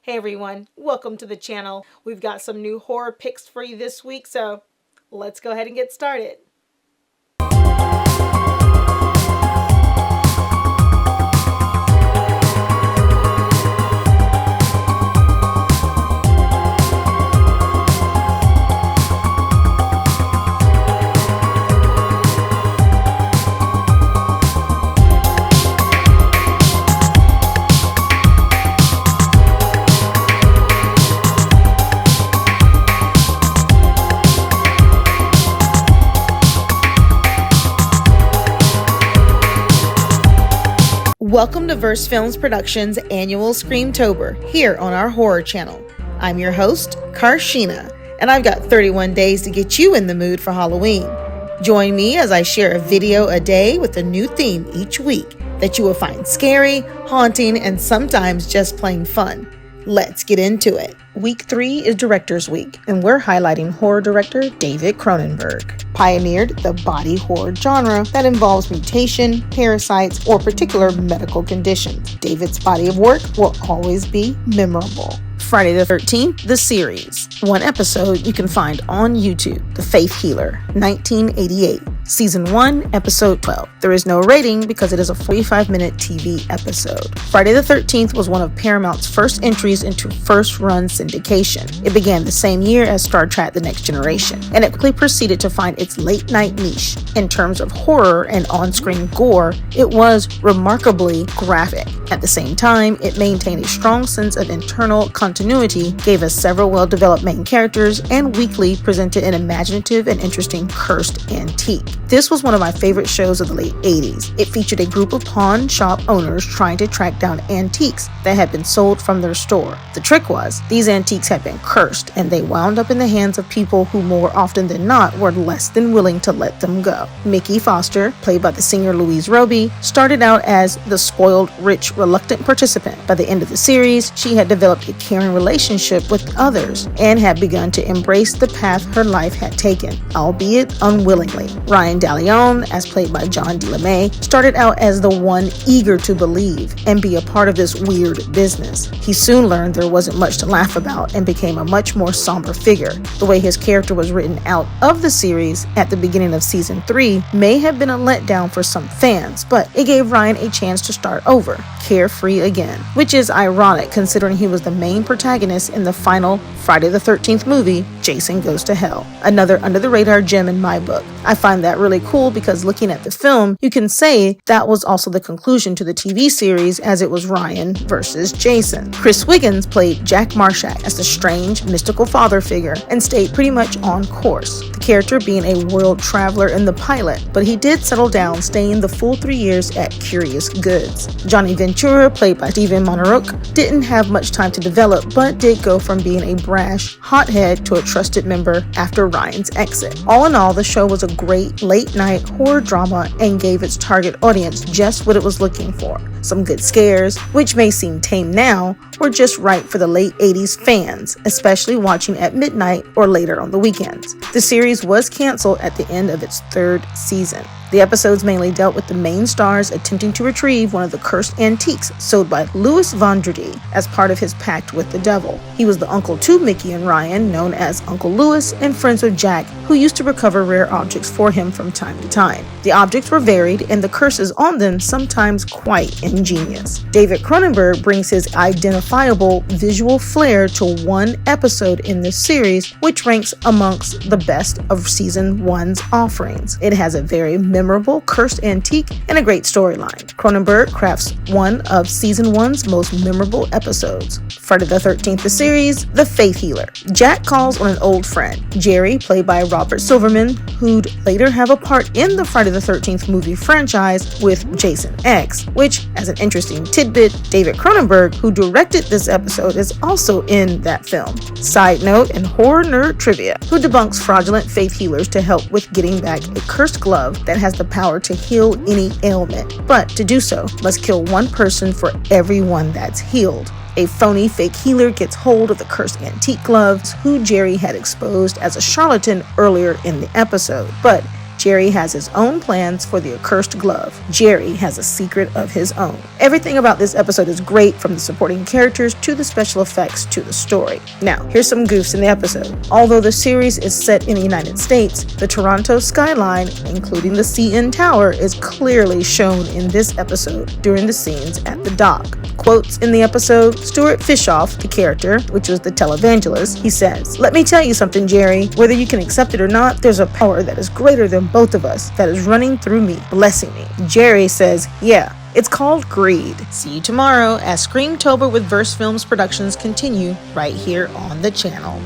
Hey everyone, welcome to the channel. We've got some new horror picks for you this week, so let's go ahead and get started. Welcome to Verse Films Productions' annual Screamtober here on our horror channel. I'm your host, Carshénah, and I've got 31 days to get you in the mood for Halloween. Join me as I share a video a day with a new theme each week that you will find scary, haunting, and sometimes just plain fun. Let's get into it. Week 3 is Directors Week, and we're highlighting horror director David Cronenberg. Pioneered the body horror genre that involves mutation, parasites, or particular medical conditions. David's body of work will always be memorable. Friday the 13th, the series. One episode you can find on YouTube, The Faith Healer, 1988. Season 1, Episode 12. There is no rating because it is a 45-minute TV episode. Friday the 13th was one of Paramount's first entries into first-run syndication. It began the same year as Star Trek The Next Generation, and it quickly proceeded to find its late-night niche. In terms of horror and on-screen gore, it was remarkably graphic. At the same time, it maintained a strong sense of internal continuity, gave us several well-developed main characters, and weekly presented an imaginative and interesting cursed antique. This was one of my favorite shows of the late 80s. It featured a group of pawn shop owners trying to track down antiques that had been sold from their store. The trick was, these antiques had been cursed, and they wound up in the hands of people who more often than not were less than willing to let them go. Mickey Foster, played by the singer Louise Roby, started out as the spoiled, rich, reluctant participant. By the end of the series, she had developed a caring relationship with others and had begun to embrace the path her life had taken, albeit unwillingly. Ryan DeLeon, as played by John DeLeMay, started out as the one eager to believe and be a part of this weird business. He soon learned there wasn't much to laugh about and became a much more somber figure. The way his character was written out of the series at the beginning of season 3 may have been a letdown for some fans, but it gave Ryan a chance to start over, carefree again, which is ironic considering he was the main protagonist in the final Friday the 13th movie, Jason Goes to Hell. Another under-the-radar gem in my book. I find that really cool because looking at the film, you can say that was also the conclusion to the TV series as it was Ryan versus Jason. Chris Wiggins played Jack Marshak as the strange, mystical father figure and stayed pretty much on course, the character being a world traveler in the pilot, but he did settle down, staying the full 3 years at Curious Goods. Johnny Ventura, played by Stephen Monarch, didn't have much time to develop, but did go from being a brash hothead to a trusted member after Ryan's exit. All in all, the show was a great late-night horror drama and gave its target audience just what it was looking for. Some good scares, which may seem tame now, were just right for the late 80s fans, especially watching at midnight or later on the weekends. The series was canceled at the end of its 3rd season. The episodes mainly dealt with the main stars attempting to retrieve one of the cursed antiques sold by Louis Vendredi as part of his pact with the devil. He was the uncle to Mickey and Ryan, known as Uncle Louis, and friends with Jack, who used to recover rare objects for him from time to time. The objects were varied, and the curses on them sometimes quite ingenious. David Cronenberg brings his identifiable visual flair to one episode in this series, which ranks amongst the best of season 1's offerings. It has a very memorable cursed antique and a great storyline. Cronenberg crafts one of season 1's most memorable episodes. Friday the 13th, the series, The Faith Healer. Jack calls on an old friend, Jerry, played by Robert Silverman, who'd later have a part in the Friday the 13th movie franchise with Jason X, which, as an interesting tidbit, David Cronenberg, who directed this episode, is also in that film. Side note and horror nerd trivia, who debunks fraudulent faith healers to help with getting back a cursed glove that has the power to heal any ailment, but to do so must kill one person for every one that's healed. A phony fake healer gets hold of the cursed antique gloves, who Jerry had exposed as a charlatan earlier in the episode, but Jerry has his own plans for the accursed glove. Jerry has a secret of his own. Everything about this episode is great, from the supporting characters to the special effects to the story. Now, here's some goofs in the episode. Although the series is set in the United States, the Toronto skyline, including the CN Tower, is clearly shown in this episode during the scenes at the dock. Quotes in the episode: Stuart Fishoff, the character, which was the televangelist, he says, "Let me tell you something, Jerry. Whether you can accept it or not, there's a power that is greater than both of us, that is running through me, blessing me." Jerry says, "Yeah, it's called greed." See you tomorrow as Screamtober with Verse Films Productions continue right here on the channel.